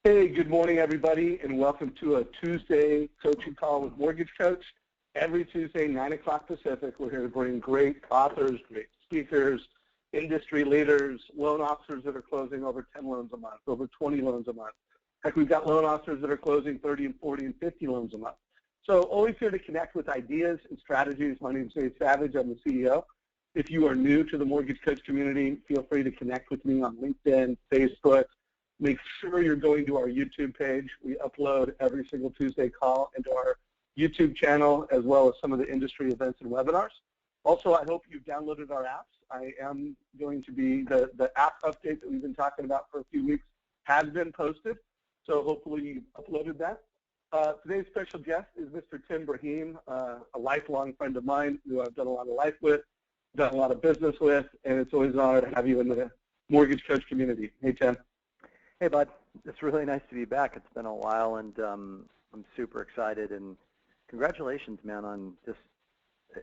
Hey, good morning, everybody, and welcome to a Tuesday coaching call with Mortgage Coach. Every Tuesday, 9 o'clock Pacific, we're here to bring great authors, great speakers, industry leaders, loan officers that are closing over 10 loans a month, over 20 loans a month. Heck, we've got loan officers that are closing 30 and 40 and 50 loans a month. So always here to connect with ideas and strategies. My name is Dave Savage. I'm the CEO. If you are new to the Mortgage Coach community, feel free to connect with me on LinkedIn, Facebook. Make sure you're going to our YouTube page. We upload every single Tuesday call into our YouTube channel, as well as some of the industry events and webinars. Also, I hope you've downloaded our apps. I am going to be, the app update that we've been talking about for a few weeks has been posted, so hopefully you've uploaded that. Today's special guest is Mr. Tim Braheem, a lifelong friend of mine who I've done a lot of life with, done a lot of business with, and it's always an honor to have you in the Mortgage Coach community. Hey, Tim. Hey, bud. It's really nice to be back. It's been a while, and I'm super excited. And congratulations, man, on just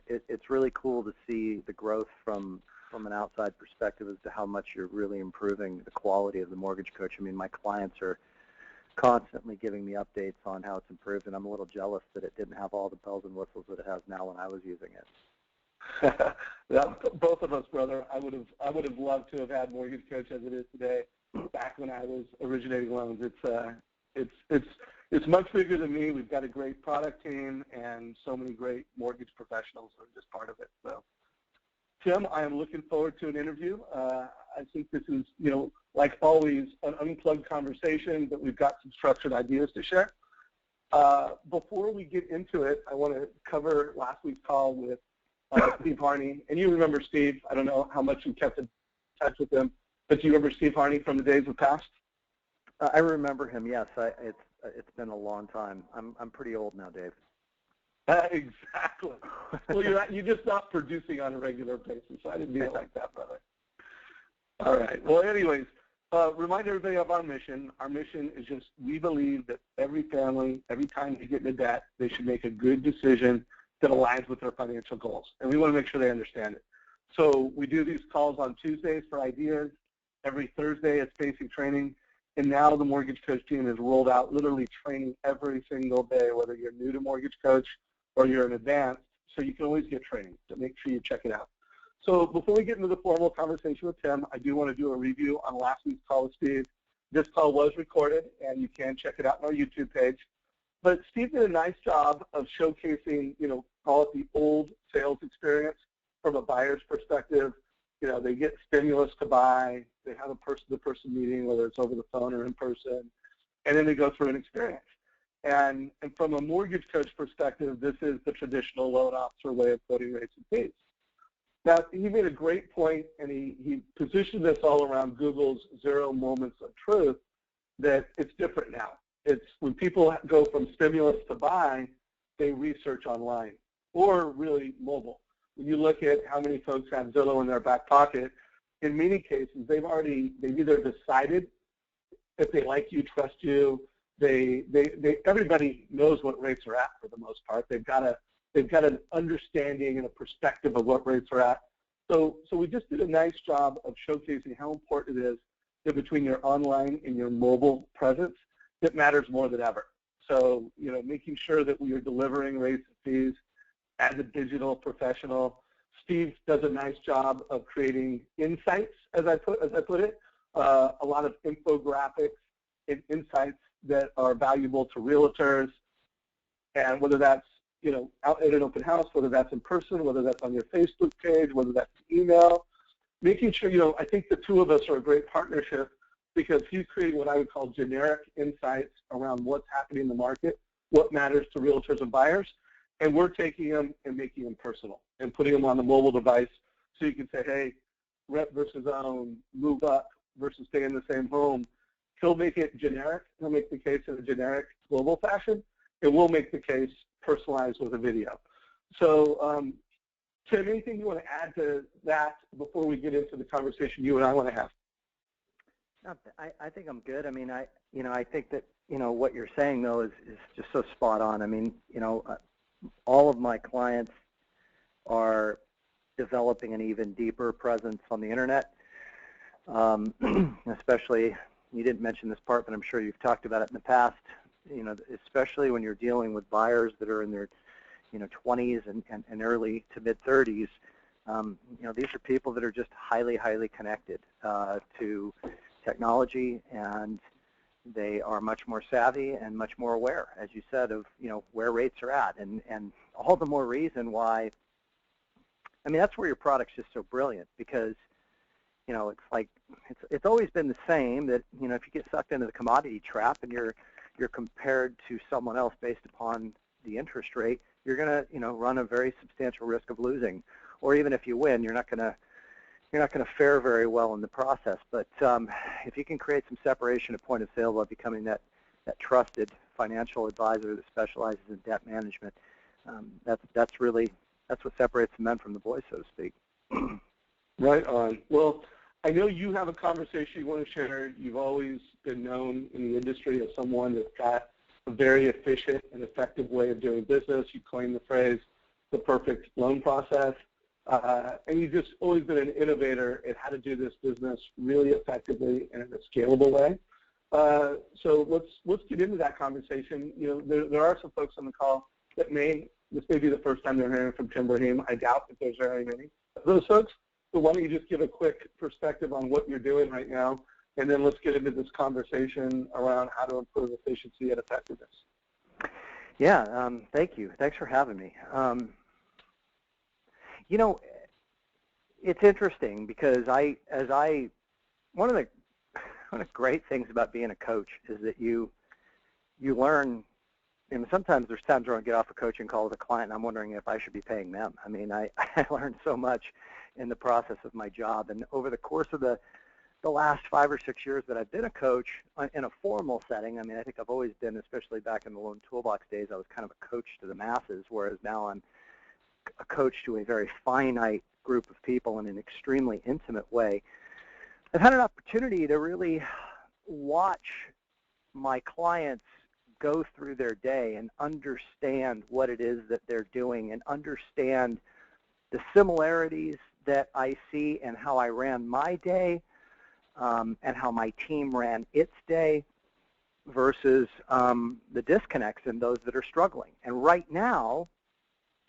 it's really cool to see the growth from an outside perspective as to how much you're really improving the quality of the Mortgage Coach. I mean, my clients are constantly giving me updates on how it's improved, and I'm a little jealous that it didn't have all the bells and whistles that it has now when I was using it. Yeah, both of us, brother. I would have loved to have had Mortgage Coach as it is today. Back when I was originating loans, it's much bigger than me. We've got a great product team and so many great mortgage professionals who are just part of it. So, Tim, I am looking forward to an interview. I think this is, like always, an unplugged conversation, but we've got some structured ideas to share. Before we get into it, I want to cover last week's call with Steve Harney. And you remember Steve. I don't know how much you kept in touch with him. But do you remember Steve Harney from the days of past? I remember him, yes. It's been a long time. I'm pretty old now, Dave. Exactly. Well, you're just not producing on a regular basis. I didn't mean it like that, brother. All right. Well, anyways, remind everybody of our mission. Our mission is just we believe that every family, every time they get into debt, they should make a good decision that aligns with their financial goals. And we want to make sure they understand it. So we do these calls on Tuesdays for ideas. Every Thursday, it's basic training, and now the Mortgage Coach team has rolled out literally training every single day, whether you're new to Mortgage Coach or you're in advanced, so you can always get training, so make sure you check it out. So before we get into the formal conversation with Tim, I do want to do a review on last week's call with Steve. This call was recorded, and you can check it out on our YouTube page. But Steve did a nice job of showcasing, call it the old sales experience from a buyer's perspective. They get stimulus to buy, they have a person-to-person meeting, whether it's over the phone or in person, and then they go through an experience. And from a Mortgage Coach perspective, this is the traditional loan officer way of quoting rates and fees. Now, he made a great point, and he positioned this all around Google's 0 moments of truth, that it's different now. It's when people go from stimulus to buy, they research online or really mobile. When you look at how many folks have Zillow in their back pocket, in many cases, they've either decided if they like you, trust you. Everybody knows what rates are at for the most part. They've got an understanding and a perspective of what rates are at. So we just did a nice job of showcasing how important it is that between your online and your mobile presence, it matters more than ever. So making sure that we are delivering rates and fees as a digital professional. Steve does a nice job of creating insights, as I put it, a lot of infographics and insights that are valuable to realtors, and whether that's out at an open house, whether that's in person, whether that's on your Facebook page, whether that's email, making sure I think the two of us are a great partnership because he's creating what I would call generic insights around what's happening in the market, what matters to realtors and buyers. And we're taking them and making them personal and putting them on the mobile device so you can say, hey, rent versus own, move up versus stay in the same home. He'll make it generic. He'll make the case in a generic global fashion, and we'll make the case personalized with a video. So, Tim, anything you want to add to that before we get into the conversation you and I want to have? No, I think I'm good. I mean, I think that, what you're saying, though, is just so spot on. I mean, all of my clients are developing an even deeper presence on the internet, especially you didn't mention this part, but I'm sure you've talked about it in the past, especially when you're dealing with buyers that are in their 20s and early to mid 30s. These are people that are just highly, highly connected to technology, and they are much more savvy and much more aware, as you said, of where rates are at, and all the more reason why. I mean, that's where your product's just so brilliant, because it's like it's always been the same that if you get sucked into the commodity trap and you're compared to someone else based upon the interest rate, you're going to run a very substantial risk of losing, or even if you win, you're not going to fare very well in the process. But if you can create some separation at point of sale by becoming that trusted financial advisor that specializes in debt management, that's what separates the men from the boys, so to speak. Right on. Well, I know you have a conversation you want to share. You've always been known in the industry as someone that's got a very efficient and effective way of doing business. You coined the phrase, the perfect loan process. And you've just always been an innovator in how to do this business really effectively and in a scalable way. So let's get into that conversation. There are some folks on the call that this may be the first time they're hearing from Tim Braheem. I doubt that there's very many of those folks. So why don't you just give a quick perspective on what you're doing right now, and then let's get into this conversation around how to improve efficiency and effectiveness. Yeah, thank you. Thanks for having me. It's interesting because one of the great things about being a coach is that you learn. And sometimes there's times where I get off a coaching call with a client and I'm wondering if I should be paying them. I mean, I learned so much in the process of my job. And over the course of the last 5 or 6 years that I've been a coach in a formal setting, I mean, I think I've always been, especially back in the Loan Toolbox days, I was kind of a coach to the masses, whereas now I'm a coach to a very finite group of people in an extremely intimate way. I've had an opportunity to really watch my clients go through their day and understand what it is that they're doing and understand the similarities that I see and how I ran my day and how my team ran its day versus the disconnects in those that are struggling. And right now,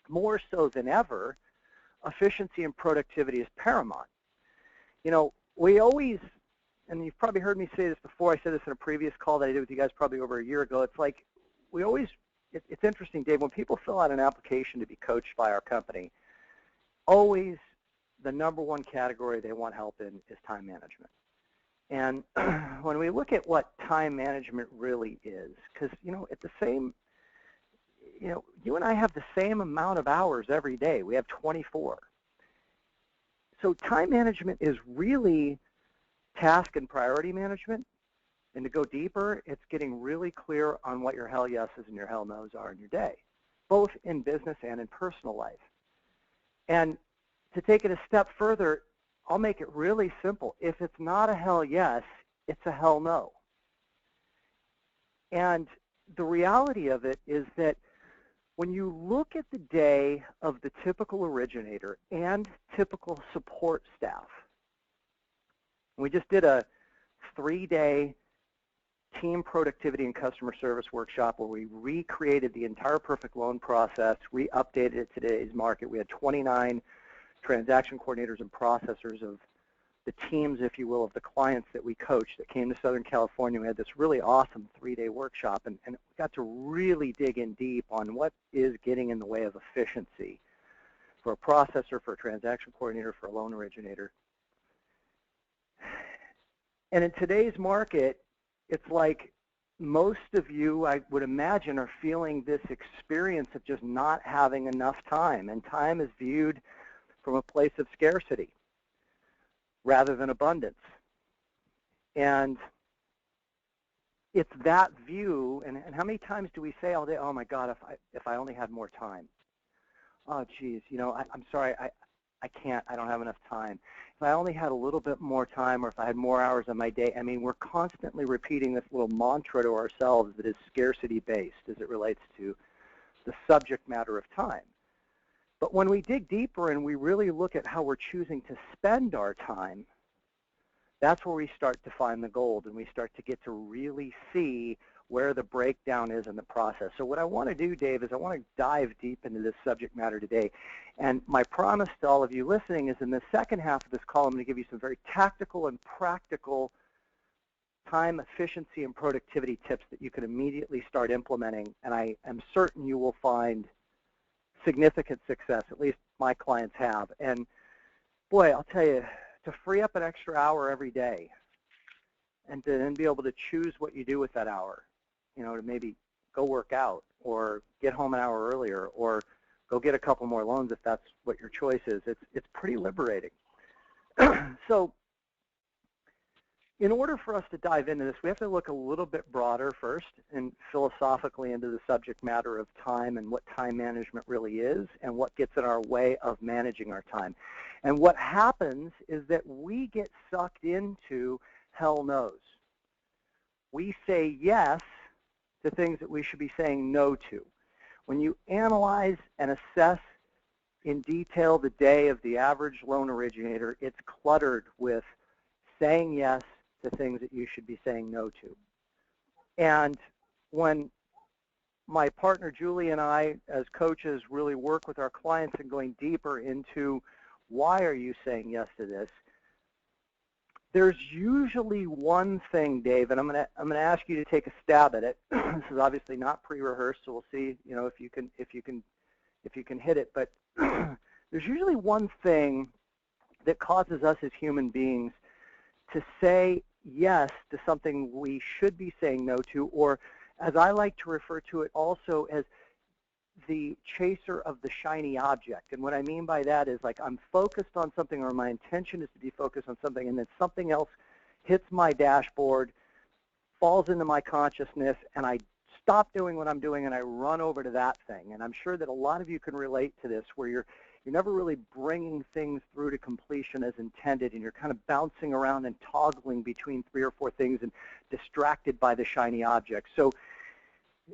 more so than ever, efficiency and productivity is paramount. We always, and you've probably heard me say this before, I said this in a previous call that I did with you guys probably over a year ago, it's like it's interesting, Dave, when people fill out an application to be coached by our company, always the number one category they want help in is time management. And when we look at what time management really is, because, at the same, you and I have the same amount of hours every day. We have 24. So time management is really task and priority management. And to go deeper, it's getting really clear on what your hell yeses and your hell nos are in your day, both in business and in personal life. And to take it a step further, I'll make it really simple. If it's not a hell yes, it's a hell no. And the reality of it is that when you look at the day of the typical originator and typical support staff, we just did a 3-day team productivity and customer service workshop where we recreated the entire perfect loan process, re-updated it to today's market. We had 29 transaction coordinators and processors of the teams, if you will, of the clients that we coached that came to Southern California. We had this really awesome 3-day workshop, and we got to really dig in deep on what is getting in the way of efficiency for a processor, for a transaction coordinator, for a loan originator. And in today's market, it's like most of you, I would imagine, are feeling this experience of just not having enough time, and time is viewed from a place of scarcity rather than abundance. And it's that view, and how many times do we say all day, oh my God, if I only had more time. Oh geez, I'm sorry, I can't, I don't have enough time. If I only had a little bit more time, or if I had more hours on my day, I mean, we're constantly repeating this little mantra to ourselves that is scarcity-based as it relates to the subject matter of time. But when we dig deeper and we really look at how we're choosing to spend our time, that's where we start to find the gold, and we start to get to really see where the breakdown is in the process. So what I want to do, Dave, is I want to dive deep into this subject matter today. And my promise to all of you listening is in the second half of this call, I'm going to give you some very tactical and practical time efficiency and productivity tips that you can immediately start implementing. And I am certain you will find significant success, at least my clients have. And boy, I'll tell you, to free up an extra hour every day and to then be able to choose what you do with that hour, to maybe go work out or get home an hour earlier or go get a couple more loans if that's what your choice is. It's pretty liberating. So in order for us to dive into this, we have to look a little bit broader first and philosophically into the subject matter of time and what time management really is and what gets in our way of managing our time. And what happens is that we get sucked into hell knows. We say yes to things that we should be saying no to. When you analyze and assess in detail the day of the average loan originator, it's cluttered with saying yes to things that you should be saying no to. And when my partner Julie and I, as coaches, really work with our clients and going deeper into why are you saying yes to this, there's usually one thing, Dave, and I'm going to ask you to take a stab at it. This is obviously not pre-rehearsed, so we'll see, if you can hit it. But there's usually one thing that causes us as human beings to say yes to something we should be saying no to, or as I like to refer to it also as the chaser of the shiny object. And what I mean by that is, like, I'm focused on something, or my intention is to be focused on something, and then something else hits my dashboard, falls into my consciousness, and I stop doing what I'm doing and I run over to that thing. And I'm sure that a lot of you can relate to this, where you're never really bringing things through to completion as intended, and you're kind of bouncing around and toggling between 3 or 4 things and distracted by the shiny object. So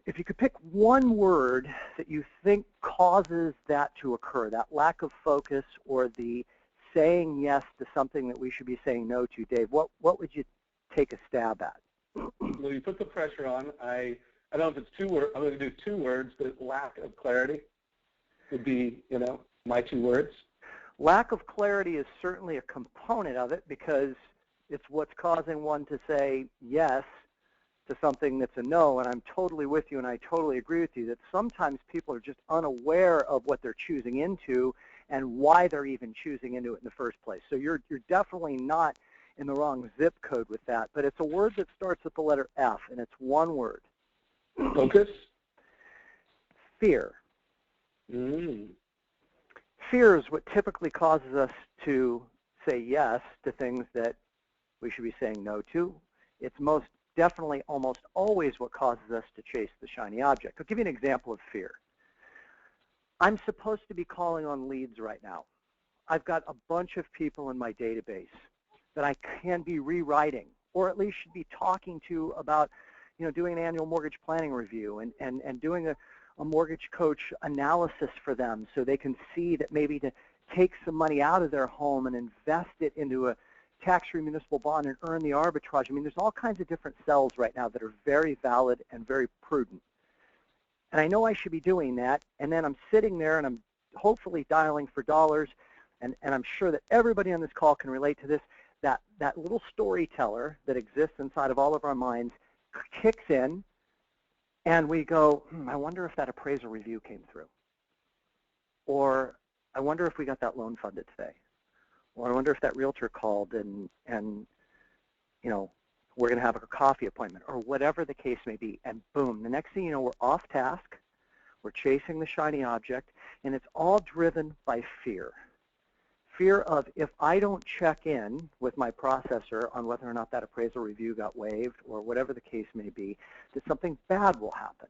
if you could pick one word that you think causes that to occur, that lack of focus or the saying yes to something that we should be saying no to, Dave, what would you take a stab at? Well, you put the pressure on. I don't know if it's 2 words. I'm going to do 2 words, but lack of clarity would be, my 2 words. Lack of clarity is certainly a component of it, because it's what's causing one to say yes to something that's a no. And I'm totally with you, and I totally agree with you that sometimes people are just unaware of what they're choosing into and why they're even choosing into it in the first place. So you're definitely not in the wrong zip code with that, but it's a word that starts with the letter F, and it's one word. Focus? Fear. Fear is what typically causes us to say yes to things that we should be saying no to. It's most definitely almost always what causes us to chase the shiny object. I'll give you an example of fear. I'm supposed to be calling on leads right now. I've got a bunch of people in my database that I can be rewriting, or at least should be talking to about, doing an annual mortgage planning review and doing a mortgage coach analysis for them, so they can see that maybe to take some money out of their home and invest it into a tax-free municipal bond and earn the arbitrage. I mean, there's all kinds of different sells right now that are very valid and very prudent. And I know I should be doing that, and then I'm sitting there and I'm hopefully dialing for dollars, and I'm sure that everybody on this call can relate to this, that little storyteller that exists inside of all of our minds kicks in, and we go, I wonder if that appraisal review came through. Or I wonder if we got that loan funded today. Or I wonder if that realtor called and we're going to have a coffee appointment, or whatever the case may be. And boom, the next thing you know, we're off task. We're chasing the shiny object, and it's all driven by fear. Fear of, if I don't check in with my processor on whether or not that appraisal review got waived, or whatever the case may be, that something bad will happen.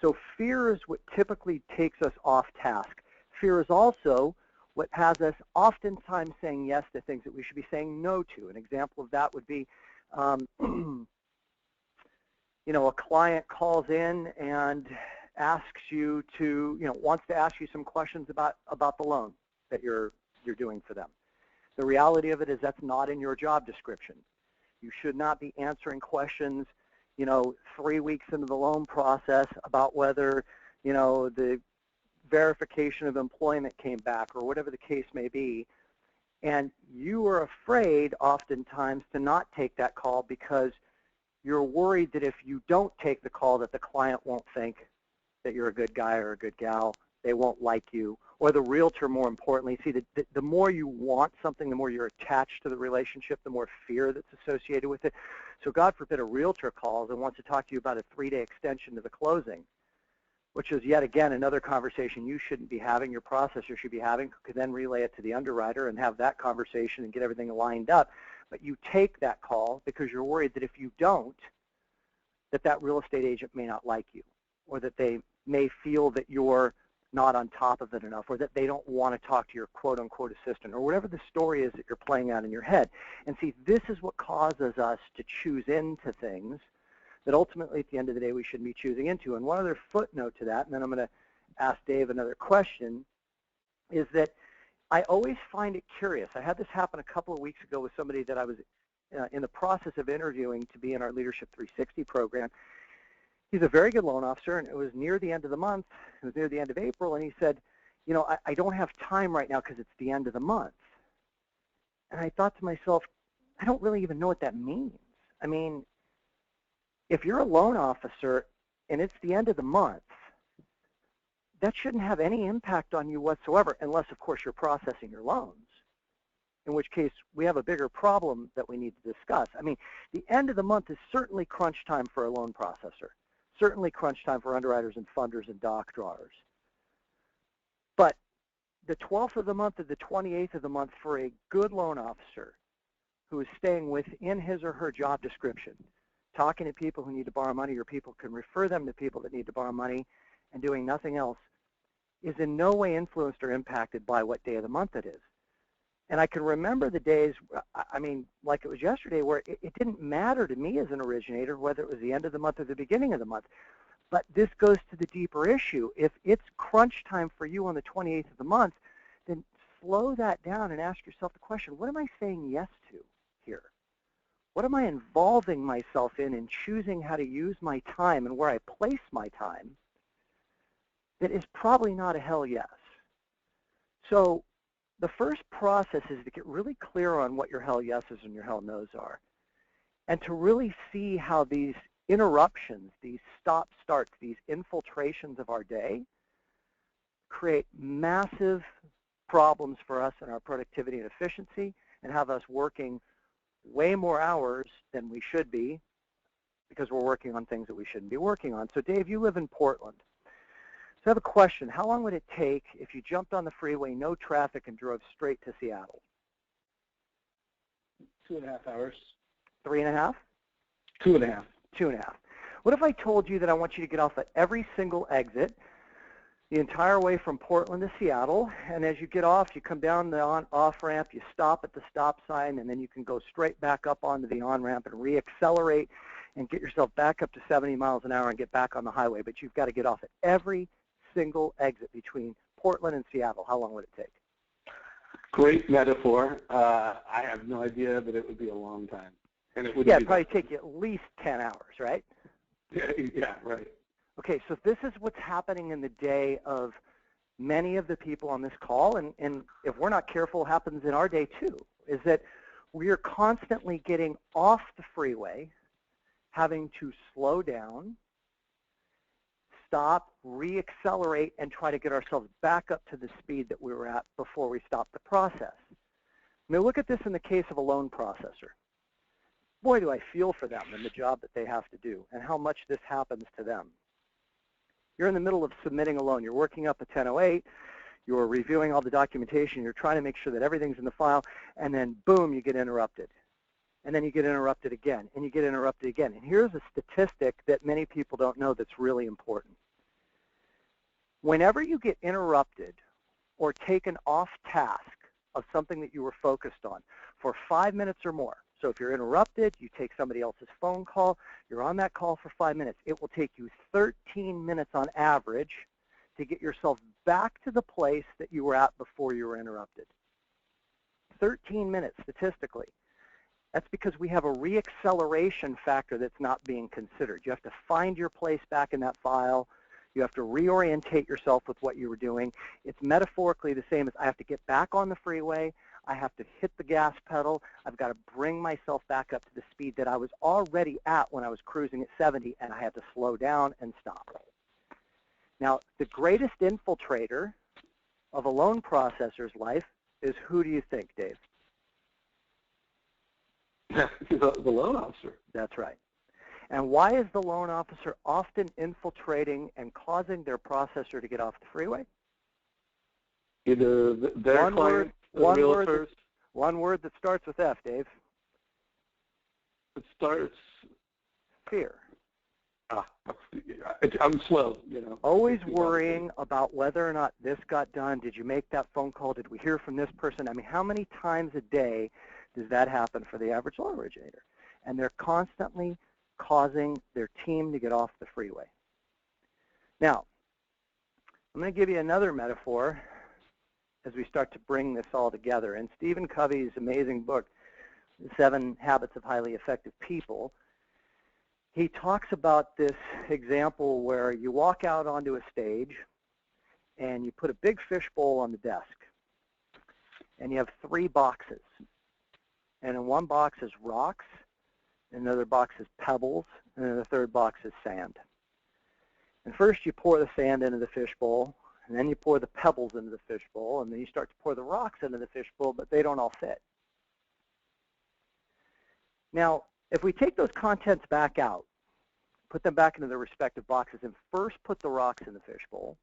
So fear is what typically takes us off task. Fear is also what has us oftentimes saying yes to things that we should be saying no to. An example of that would be, a client calls in and asks you to, wants to ask you some questions about the loan that you're doing for them. The reality of it is that's not in your job description. You should not be answering questions, 3 weeks into the loan process about whether, the verification of employment came back or whatever the case may be. And you are afraid oftentimes to not take that call because you're worried that if you don't take the call that the client won't think that you're a good guy or a good gal, they won't like you, or the realtor, more importantly. See, the more you want something, the more you're attached to the relationship, the more fear that's associated with it. So God forbid a realtor calls and wants to talk to you about a 3-day extension to the closing, which is yet again another conversation you shouldn't be having, your processor should be having, who could then relay it to the underwriter and have that conversation and get everything lined up. But you take that call because you're worried that if you don't, that real estate agent may not like you, or that they may feel that you're not on top of it enough, or that they don't want to talk to your quote-unquote assistant, or whatever the story is that you're playing out in your head. And see, this is what causes us to choose into things that ultimately at the end of the day we shouldn't be choosing into. And one other footnote to that, and then I'm going to ask Dave another question, is that I always find it curious. I had this happen a couple of weeks ago with somebody that I was in the process of interviewing to be in our Leadership 360 program. He's a very good loan officer, and it was near the end of the month. It was near the end of April, and he said, I don't have time right now because it's the end of the month. And I thought to myself, I don't really even know what that means. I mean, if you're a loan officer and it's the end of the month, that shouldn't have any impact on you whatsoever, unless, of course, you're processing your loans, in which case we have a bigger problem that we need to discuss. I mean, the end of the month is certainly crunch time for a loan processor, certainly crunch time for underwriters and funders and doc drawers. But the 12th of the month or the 28th of the month for a good loan officer who is staying within his or her job description, talking to people who need to borrow money or people can refer them to people that need to borrow money, and doing nothing else, is in no way influenced or impacted by what day of the month it is. And I can remember the days, I mean, like it was yesterday, where it didn't matter to me as an originator whether it was the end of the month or the beginning of the month. But this goes to the deeper issue. If it's crunch time for you on the 28th of the month, then slow that down and ask yourself the question, what am I saying yes to here? What am I involving myself in choosing how to use my time and where I place my time that is probably not a hell yes? So the first process is to get really clear on what your hell yeses and your hell nos are, and to really see how these interruptions, these stop-starts, these infiltrations of our day create massive problems for us in our productivity and efficiency, and have us working way more hours than we should be because we're working on things that we shouldn't be working on. So Dave, you live in Portland. So I have a question. How long would it take if you jumped on the freeway, no traffic, and drove straight to Seattle? 2.5 hours. 3.5? 2.5. 2.5. What if I told you that I want you to get off at every single exit the entire way from Portland to Seattle, and as you get off, you come down the off-ramp, you stop at the stop sign, and then you can go straight back up onto the on-ramp and re-accelerate and get yourself back up to 70 miles an hour and get back on the highway. But you've got to get off at every single exit between Portland and Seattle. How long would it take? Great metaphor. I have no idea, but it would be a long time. And it would it'd probably take you at least 10 hours, right? Yeah, right. Okay, so this is what's happening in the day of many of the people on this call, and if we're not careful, it happens in our day too, is that we are constantly getting off the freeway, having to slow down, stop, re-accelerate, and try to get ourselves back up to the speed that we were at before we stopped the process. Now look at this in the case of a loan processor. Boy, do I feel for them and the job that they have to do and how much this happens to them. You're in the middle of submitting a loan. You're working up a 1008. You're reviewing all the documentation. You're trying to make sure that everything's in the file. And then, boom, you get interrupted. And then you get interrupted again. And you get interrupted again. And here's a statistic that many people don't know that's really important. Whenever you get interrupted or taken off task of something that you were focused on for 5 minutes or more, so if you're interrupted, you take somebody else's phone call, you're on that call for 5 minutes, it will take you 13 minutes on average to get yourself back to the place that you were at before you were interrupted. 13 minutes statistically. That's because we have a reacceleration factor that's not being considered. You have to find your place back in that file. You have to reorientate yourself with what you were doing. It's metaphorically the same as I have to get back on the freeway. I have to hit the gas pedal. I've got to bring myself back up to the speed that I was already at when I was cruising at 70, and I had to slow down and stop. Now, the greatest infiltrator of a loan processor's life is, who do you think, Dave? The loan officer. That's right. And why is the loan officer often infiltrating and causing their processor to get off the freeway? Either their client, the realtors. One word that starts with F, Dave. It starts. Fear. I'm slow, you know. Always worrying about whether or not this got done. Did you make that phone call? Did we hear from this person? I mean, how many times a day does that happen for the average loan originator? And they're constantly causing their team to get off the freeway. Now, I'm going to give you another metaphor as we start to bring this all together. In Stephen Covey's amazing book, The 7 Habits of Highly Effective People, he talks about this example where you walk out onto a stage and you put a big fishbowl on the desk, and you have 3 boxes. And in one box is rocks, another box is pebbles, and then the third box is sand. And first you pour the sand into the fishbowl, and then you pour the pebbles into the fishbowl, and then you start to pour the rocks into the fishbowl, but they don't all fit. Now, if we take those contents back out, put them back into their respective boxes, and first put the rocks in the fishbowl,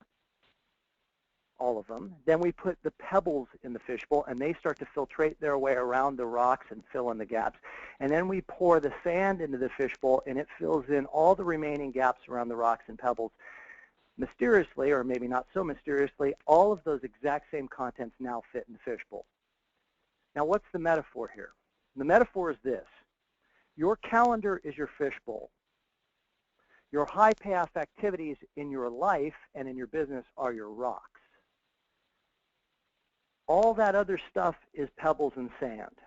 all of them, then we put the pebbles in the fishbowl, and they start to filtrate their way around the rocks and fill in the gaps. And then we pour the sand into the fishbowl, and it fills in all the remaining gaps around the rocks and pebbles. Mysteriously, or maybe not so mysteriously, all of those exact same contents now fit in the fishbowl. Now, what's the metaphor here? The metaphor is this. Your calendar is your fishbowl. Your high payoff activities in your life and in your business are your rocks. All that other stuff is pebbles and sand.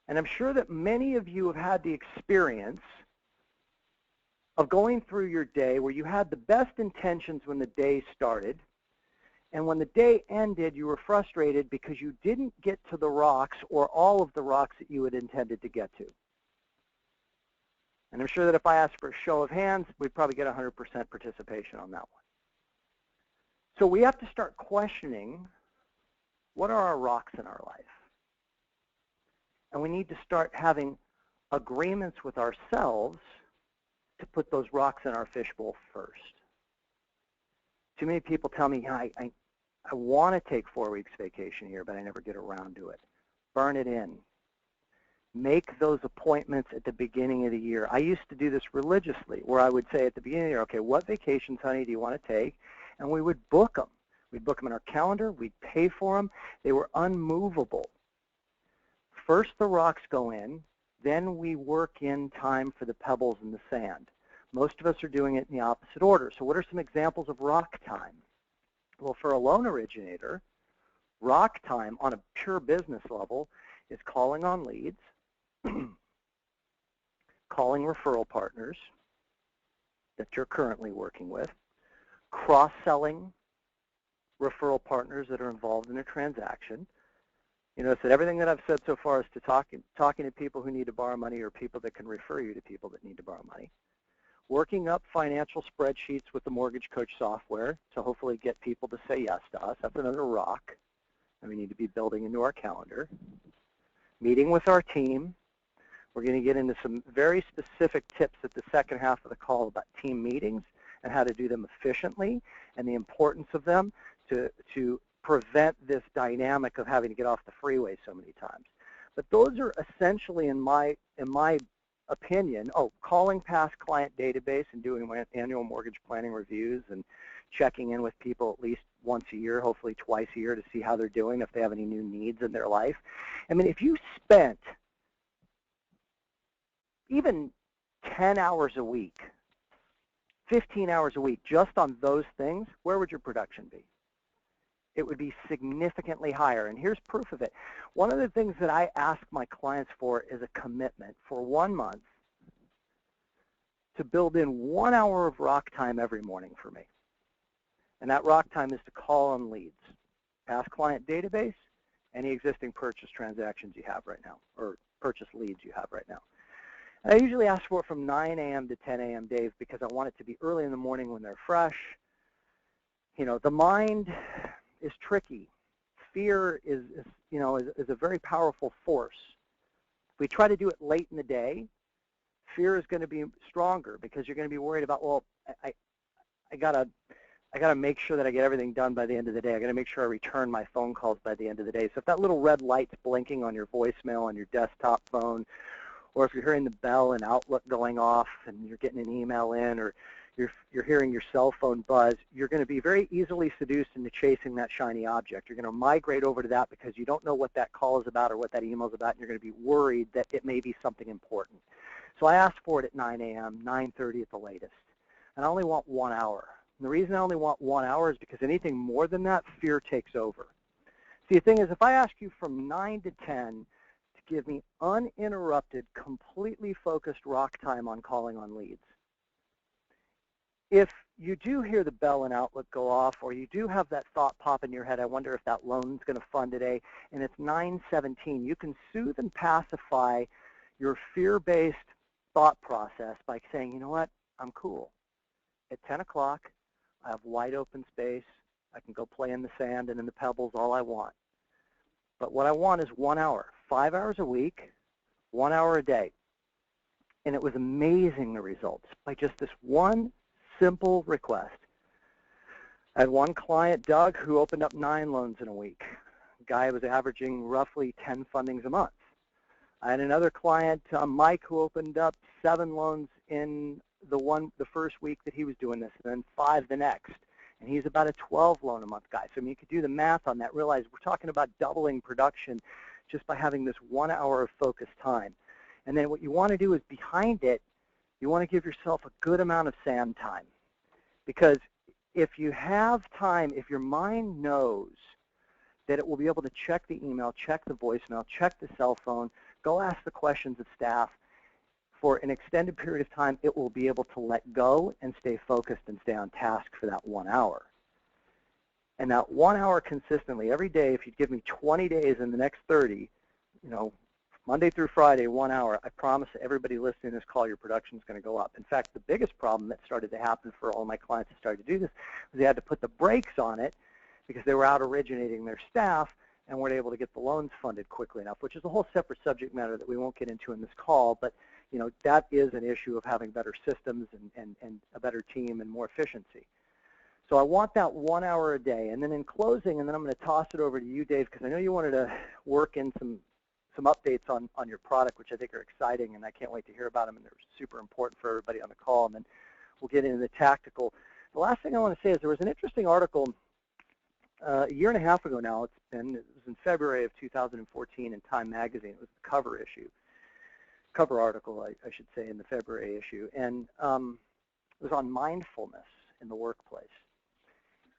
And I'm sure that many of you have had the experience of going through your day where you had the best intentions when the day started, and when the day ended, you were frustrated because you didn't get to the rocks or all of the rocks that you had intended to get to. And I'm sure that if I asked for a show of hands, we'd probably get 100% participation on that one. So we have to start questioning, what are our rocks in our life? And we need to start having agreements with ourselves to put those rocks in our fishbowl first. Too many people tell me, I want to take 4 weeks vacation here, but I never get around to it. Burn it in. Make those appointments at the beginning of the year. I used to do this religiously, where I would say at the beginning of the year, okay, what vacations, honey, do you want to take? And we would book them. We'd book them in our calendar. We'd pay for them. They were unmovable. First the rocks go in. Then we work in time for the pebbles and the sand. Most of us are doing it in the opposite order. So what are some examples of rock time? Well, for a loan originator, rock time on a pure business level is calling on leads, calling referral partners that you're currently working with, cross-selling referral partners that are involved in a transaction. You notice that everything that I've said so far is to talking to people who need to borrow money or people that can refer you to people that need to borrow money. Working up financial spreadsheets with the Mortgage Coach software to hopefully get people to say yes to us. That's another rock that we need to be building into our calendar. Meeting with our team. We're going to get into some very specific tips at the second half of the call about team meetings and how to do them efficiently and the importance of them to prevent this dynamic of having to get off the freeway so many times. But those are essentially, in my opinion, calling past client database and doing my annual mortgage planning reviews and checking in with people at least once a year, hopefully twice a year, to see how they're doing, if they have any new needs in their life. I mean, if you spent even 10 hours a week, 15 hours a week just on those things, where would your production be? it would be significantly higher. And here's proof of it. One of the things that I ask my clients for is a commitment for 1 month to build in 1 hour of rock time every morning for me. And that rock time is to call on leads, past client database, any existing purchase transactions you have right now, or purchase leads you have right now. And I usually ask for it from 9 a.m. to 10 a.m., Dave, because I want it to be early in the morning when they're fresh. You know, the mind is tricky. Fear is a very powerful force. If we try to do it late in the day, fear is going to be stronger because you're going to be worried about, well, I gotta make sure that I get everything done by the end of the day. I got to make sure I return my phone calls by the end of the day. So if that little red light's blinking on your voicemail on your desktop phone, or if you're hearing the bell in Outlook going off and you're getting an email in, or you're hearing your cell phone buzz, you're going to be very easily seduced into chasing that shiny object. You're going to migrate over to that because you don't know what that call is about or what that email is about, and you're going to be worried that it may be something important. So I ask for it at 9 a.m., 9:30 at the latest, and I only want 1 hour. And the reason I only want 1 hour is because anything more than that, fear takes over. See, the thing is, if I ask you from 9 to 10 to give me uninterrupted, completely focused rock time on calling on leads, if you do hear the bell in Outlook go off, or you do have that thought pop in your head, I wonder if that loan's going to fund today, and it's 9:17, you can soothe and pacify your fear-based thought process by saying, you know what, I'm cool. At 10 o'clock, I have wide open space. I can go play in the sand and in the pebbles all I want. But what I want is 1 hour, 5 hours a week, 1 hour a day. And it was amazing, the results, by just this one simple request. I had one client, Doug, who opened up 9 loans in a week. The guy was averaging roughly 10 fundings a month. I had another client, Mike, who opened up 7 loans in the first week that he was doing this, and then 5 the next. And he's about a 12 loan a month guy. So I mean, you could do the math on that, realize we're talking about doubling production just by having this 1 hour of focused time. And then what you want to do is behind it, you want to give yourself a good amount of sand time. Because if you have time, if your mind knows that it will be able to check the email, check the voicemail, check the cell phone, go ask the questions of staff, for an extended period of time, it will be able to let go and stay focused and stay on task for that 1 hour. And that 1 hour consistently, every day, if you give me 20 days in the next 30, you know, Monday through Friday, 1 hour, I promise everybody listening to this call, your production is going to go up. In fact, the biggest problem that started to happen for all my clients that started to do this was they had to put the brakes on it because they were out originating their staff and weren't able to get the loans funded quickly enough, which is a whole separate subject matter that we won't get into in this call. But you know, that is an issue of having better systems and a better team and more efficiency. So I want that 1 hour a day. And then in closing, and then I'm going to toss it over to you, Dave, because I know you wanted to work in some updates on your product, which I think are exciting, and I can't wait to hear about them, and they're super important for everybody on the call. And then we'll get into the tactical. The last thing I want to say is there was an interesting article a year and a half ago now. It was in February of 2014 in Time Magazine. It was the cover article, I should say, in the February issue, and it was on mindfulness in the workplace.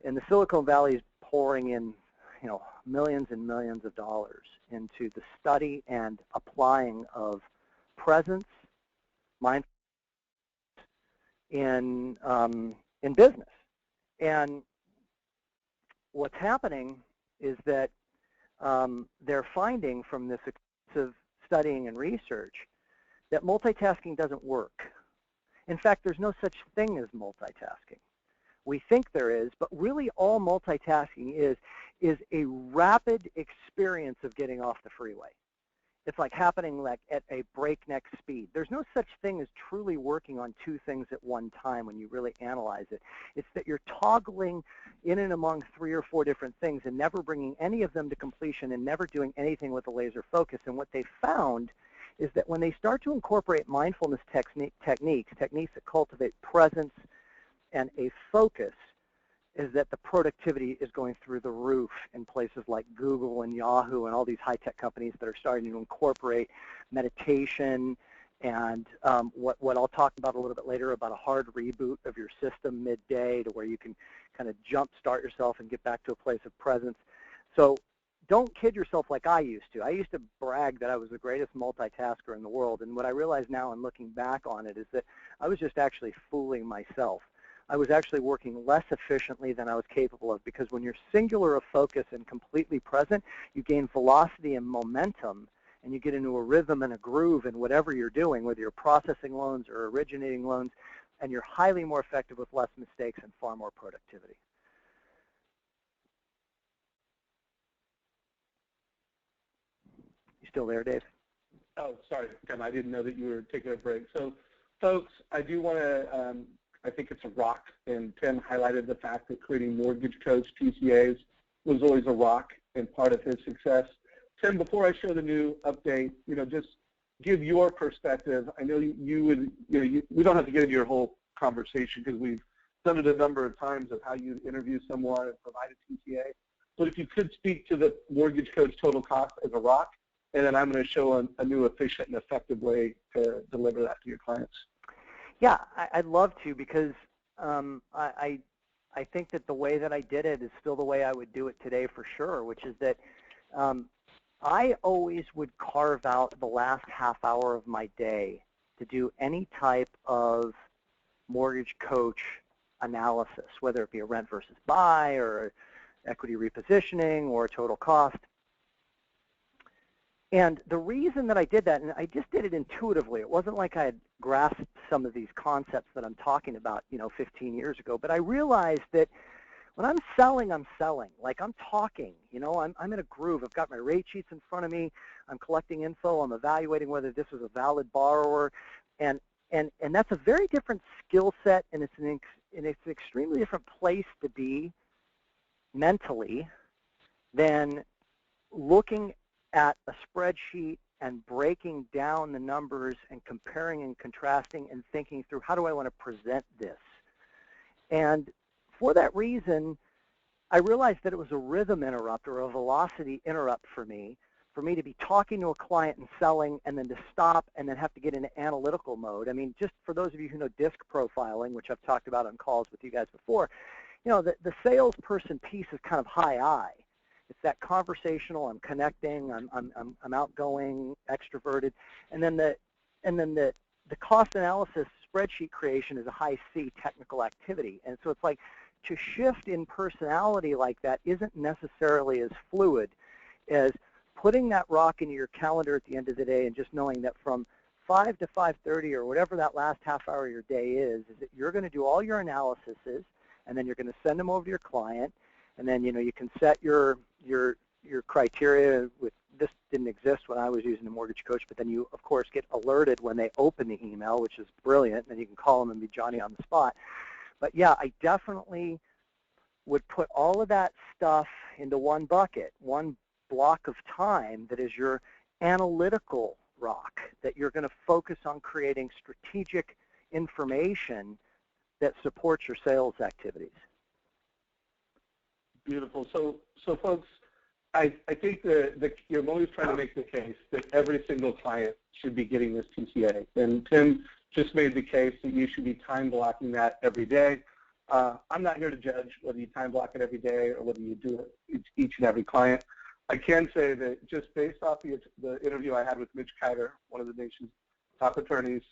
And the Silicon Valley is pouring in, you know, millions and millions of dollars into the study and applying of presence, mindfulness in business. And what's happening is that they're finding from this extensive studying and research that multitasking doesn't work. In fact, there's no such thing as multitasking. We think there is, but really all multitasking is a rapid experience of getting off the freeway. It's like happening like at a breakneck speed. There's no such thing as truly working on 2 things at one time when you really analyze it. It's that you're toggling in and among 3 or 4 different things and never bringing any of them to completion and never doing anything with a laser focus. And what they found is that when they start to incorporate mindfulness techniques that cultivate presence and a focus, is that the productivity is going through the roof in places like Google and Yahoo and all these high-tech companies that are starting to incorporate meditation and what I'll talk about a little bit later about a hard reboot of your system midday to where you can kind of jumpstart yourself and get back to a place of presence. So don't kid yourself like I used to. I used to brag that I was the greatest multitasker in the world, and what I realize now in looking back on it is that I was just actually fooling myself. I was actually working less efficiently than I was capable of, because when you're singular of focus and completely present, you gain velocity and momentum, and you get into a rhythm and a groove in whatever you're doing, whether you're processing loans or originating loans, and you're highly more effective with less mistakes and far more productivity. You still there, Dave? Oh, sorry, Tim. I didn't know that you were taking a break. So, folks, I do want to, I think it's a rock, and Tim highlighted the fact that creating mortgage coach TCAs was always a rock and part of his success. Tim, before I show the new update, just give your perspective. I know you would, we don't have to get into your whole conversation because we've done it a number of times of how you interview someone and provide a TCA. But if you could speak to the mortgage coach total cost as a rock, and then I'm going to show a new efficient and effective way to deliver that to your clients. Yeah, I'd love to, because I think that the way that I did it is still the way I would do it today for sure, which is that I always would carve out the last half hour of my day to do any type of mortgage coach analysis, whether it be a rent versus buy or equity repositioning or total cost. And the reason that I did that, and I just did it intuitively, it wasn't like I had grasped some of these concepts that I'm talking about, 15 years ago, but I realized that when I'm selling, like I'm talking, I'm in a groove. I've got my rate sheets in front of me. I'm collecting info. I'm evaluating whether this is a valid borrower. And that's a very different skill set, and it's an extremely different place to be mentally than looking at a spreadsheet and breaking down the numbers and comparing and contrasting and thinking through, how do I want to present this? And for that reason, I realized that it was a rhythm interrupt or a velocity interrupt for me to be talking to a client and selling, and then to stop and then have to get into analytical mode. I mean, just for those of you who know disc profiling, which I've talked about on calls with you guys before, the salesperson piece is kind of high I. It's that conversational. I'm connecting. I'm outgoing, extroverted, and then the cost analysis spreadsheet creation is a high C technical activity. And so it's like, to shift in personality like that isn't necessarily as fluid as putting that rock into your calendar at the end of the day and just knowing that from 5 to 5:30 or whatever that last half hour of your day is that you're going to do all your analyses, and then you're going to send them over to your client. And then, you can set your criteria with, this didn't exist when I was using the mortgage coach, but then you, of course, get alerted when they open the email, which is brilliant, and you can call them and be Johnny on the spot. But yeah, I definitely would put all of that stuff into one bucket, one block of time that is your analytical rock, that you're going to focus on creating strategic information that supports your sales activities. Beautiful. So folks, I think that you're always trying to make the case that every single client should be getting this TCA. And Tim just made the case that you should be time blocking that every day. I'm not here to judge whether you time block it every day or whether you do it each and every client. I can say that just based off the interview I had with Mitch Kiter, one of the nation's top attorneys,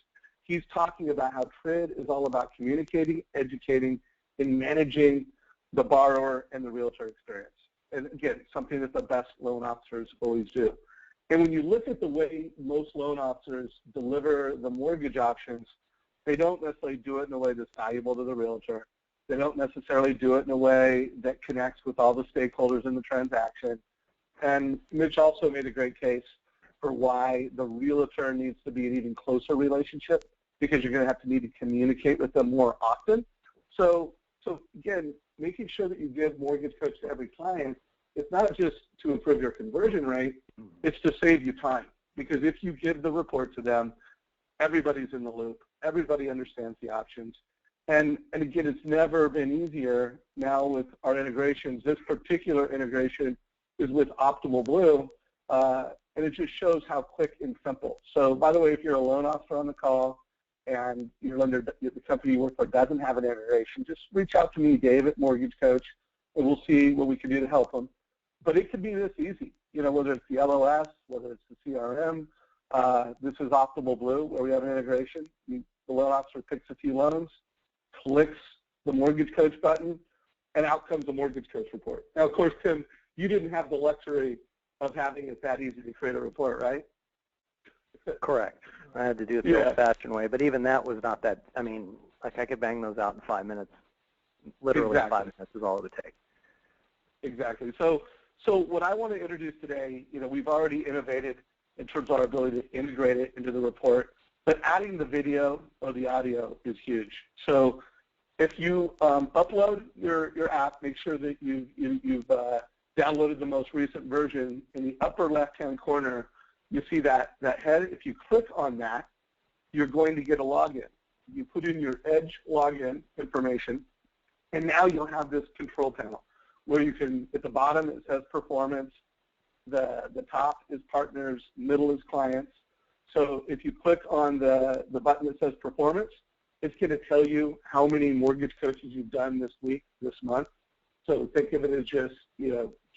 he's talking about how TRID is all about communicating, educating, and managing the borrower and the realtor experience. And again, something that the best loan officers always do. And when you look at the way most loan officers deliver the mortgage options, they don't necessarily do it in a way that's valuable to the realtor. They don't necessarily do it in a way that connects with all the stakeholders in the transaction. And Mitch also made a great case for why the realtor needs to be an even closer relationship, because you're going to have to need to communicate with them more often. So again, making sure that you give mortgage coach to every client, it's not just to improve your conversion rate, it's to save you time. Because if you give the report to them, everybody's in the loop, everybody understands the options. And again, it's never been easier now with our integrations. This particular integration is with Optimal Blue, and it just shows how quick and simple. So by the way, if you're a loan officer on the call and the company you work for doesn't have an integration, just reach out to me, Dave at Mortgage Coach, and we'll see what we can do to help them. But it could be this easy, whether it's the LOS, whether it's the CRM. This is Optimal Blue, where we have an integration. The loan officer picks a few loans, clicks the Mortgage Coach button, and out comes the Mortgage Coach report. Now, of course, Tim, you didn't have the luxury of having it that easy to create a report, right? Correct. I had to do it the old-fashioned way, but even that was not that. I mean, like I could bang those out in 5 minutes. Literally, exactly. 5 minutes is all it would take. Exactly. So what I want to introduce today, we've already innovated in terms of our ability to integrate it into the report, but adding the video or the audio is huge. So if you upload your app, make sure that you've downloaded the most recent version. In the upper left-hand corner, you see that head. If you click on that, you're going to get a login. You put in your Edge login information, and now you'll have this control panel where you can, at the bottom it says performance, the top is partners, middle is clients. So if you click on the button that says performance, it's going to tell you how many mortgage coaches you've done this week, this month. So think of it as just,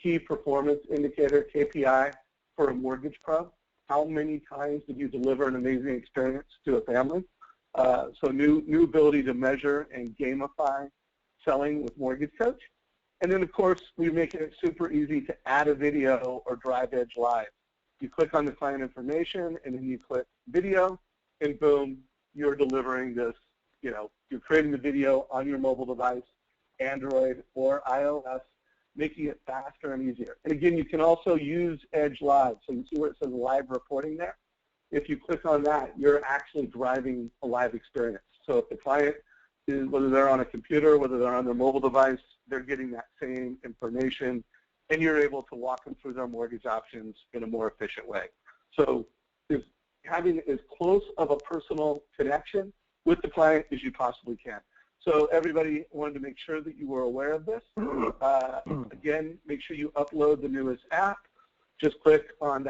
key performance indicator, KPI for a mortgage pro. How many times did you deliver an amazing experience to a family? So new ability to measure and gamify selling with Mortgage Coach. And then, of course, we're making it super easy to add a video or drive Edge Live. You click on the client information, and then you click video, and boom, you're delivering this. You're creating the video on your mobile device, Android or iOS, making it faster and easier. And again, you can also use Edge Live. So you see where it says live reporting there? If you click on that, you're actually driving a live experience. So if the client is, whether they're on a computer, whether they're on their mobile device, they're getting that same information, and you're able to walk them through their mortgage options in a more efficient way. So having as close of a personal connection with the client as you possibly can. So everybody wanted to make sure that you were aware of this. Again, make sure you upload the newest app. Just click on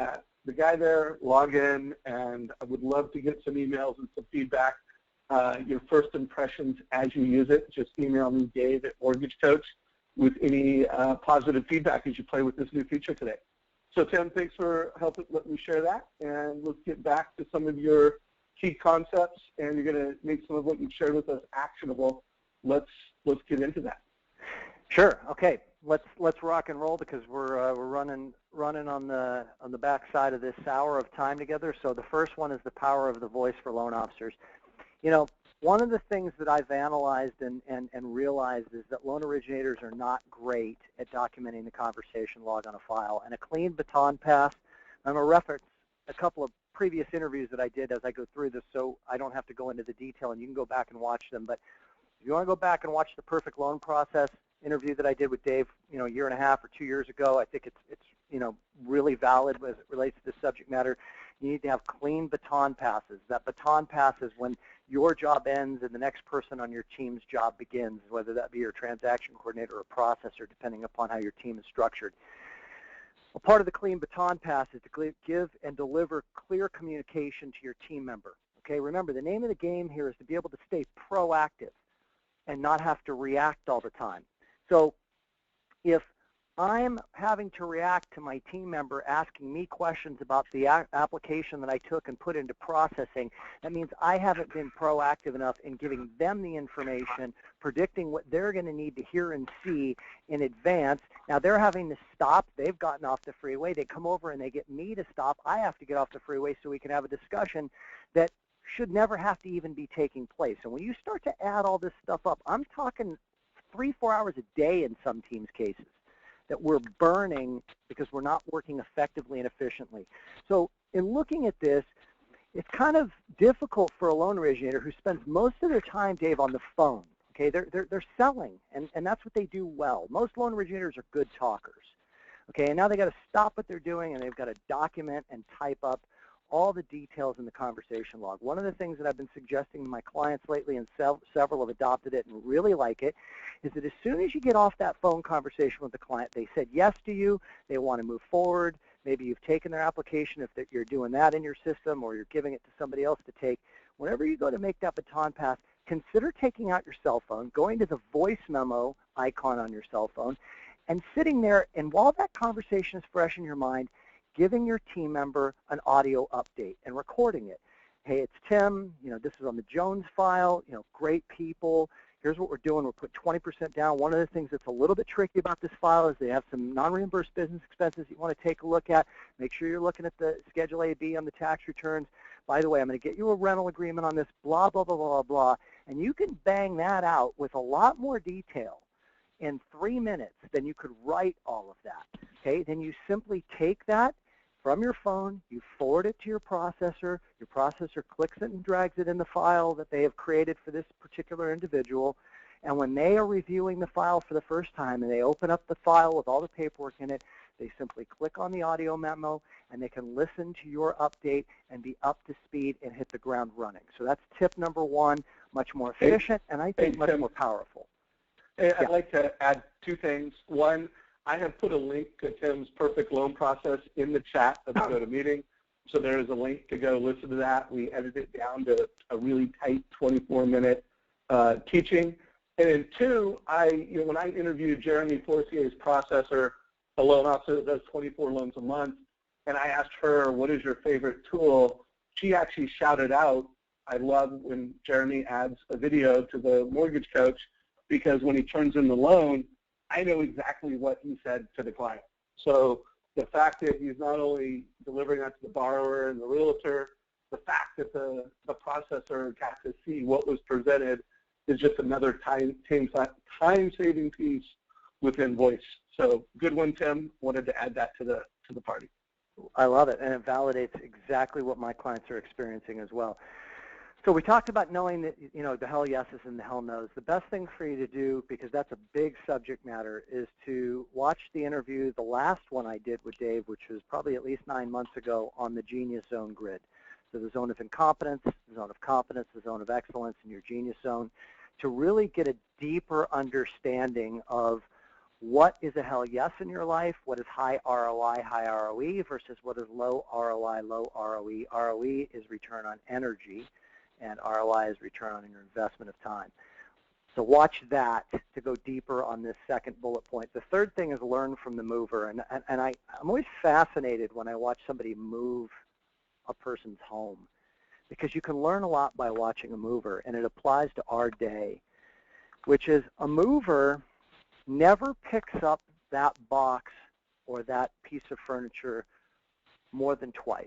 the guy there, log in, and I would love to get some emails and some feedback. Your first impressions as you use it. Just email me, Dave at Mortgage Coach, with any positive feedback as you play with this new feature today. So Tim, thanks for helping let me share that, and let's get back to some of your key concepts, and you're going to make some of what you've shared with us actionable. Let's get into that. Sure. Okay. Let's rock and roll, because we're running on the back side of this hour of time together. So the first one is the power of the voice for loan officers. One of the things that I've analyzed and realized is that loan originators are not great at documenting the conversation log on a file. And a clean baton pass, I'm going to reference a couple of previous interviews that I did as I go through this, so I don't have to go into the detail, and you can go back and watch them. But if you want to go back and watch the perfect loan process interview that I did with Dave, a year and a half or 2 years ago, I think it's really valid as it relates to this subject matter. You need to have clean baton passes. That baton pass is when your job ends and the next person on your team's job begins, whether that be your transaction coordinator or processor, depending upon how your team is structured. Well, part of the clean baton pass is to give and deliver clear communication to your team member. Okay, remember, the name of the game here is to be able to stay proactive and not have to react all the time. So if I'm having to react to my team member asking me questions about the application that I took and put into processing, that means I haven't been proactive enough in giving them the information, predicting what they're going to need to hear and see in advance. Now they're having to stop. They've gotten off the freeway. They come over and they get me to stop. I have to get off the freeway so we can have a discussion that should never have to even be taking place. And when you start to add all this stuff up, I'm talking 3-4 hours a day in some teams' cases that we're burning because we're not working effectively and efficiently. So in looking at this, it's kind of difficult for a loan originator who spends most of their time, Dave, on the phone. Okay, they're selling, and that's what they do well. Most loan originators are good talkers. Okay, and now they got to stop what they're doing, and they've got to document and type up all the details in the conversation log. One of the things that I've been suggesting to my clients lately, and several have adopted it and really like it, is that as soon as you get off that phone conversation with the client, they said yes to you, they want to move forward, maybe you've taken their application if you're doing that in your system or you're giving it to somebody else to take. whenever you go to make that baton pass, consider taking out your cell phone, going to the voice memo icon on your cell phone, and sitting there, and while that conversation is fresh in your mind, giving your team member an audio update and recording it. Hey, it's Tim, this is on the Jones file, great people. Here's what we're doing. We'll put 20% down. One of the things that's a little bit tricky about this file is they have some non-reimbursed business expenses you want to take a look at. Make sure you're looking at the Schedule A, B on the tax returns. By the way, I'm going to get you a rental agreement on this, blah, blah, blah, blah, blah. And you can bang that out with a lot more detail in 3 minutes than you could write all of that. Okay, then you simply take that from your phone, you forward it to your processor clicks it and drags it in the file that they have created for this particular individual, and when they are reviewing the file for the first time and they open up the file with all the paperwork in it, they simply click on the audio memo and they can listen to your update and be up to speed and hit the ground running. So that's tip number one, much more efficient and I think much more powerful. I'd like to add 2 things. One, I have put a link to Tim's perfect loan process in the chat of the GoToMeeting. So there is a link to go listen to that. We edited it down to a really tight 24-minute teaching. And then 2, when I interviewed Jeremy Forcier's processor, a loan officer that does 24 loans a month, and I asked her, what is your favorite tool? She actually shouted out, I love when Jeremy adds a video to the mortgage coach, because when he turns in the loan, I know exactly what he said to the client. So the fact that he's not only delivering that to the borrower and the realtor, the fact that the processor got to see what was presented is just another time-saving piece within voice. So good one, Tim. Wanted to add that to the party. I love it, and it validates exactly what my clients are experiencing as well. So we talked about knowing that, the hell yeses and the hell nos. The best thing for you to do, because that's a big subject matter, is to watch the interview, the last one I did with Dave, which was probably at least 9 months ago, on the Genius Zone grid. So the zone of incompetence, the zone of competence, the zone of excellence, and your Genius Zone, to really get a deeper understanding of what is a hell yes in your life, what is high ROI, high ROE, versus what is low ROI, low ROE. ROE is return on energy, and ROI is return on your investment of time. So watch that to go deeper on this second bullet point. The third thing is learn from the mover. And I'm always fascinated when I watch somebody move a person's home, because you can learn a lot by watching a mover, and it applies to our day, which is a mover never picks up that box or that piece of furniture more than twice.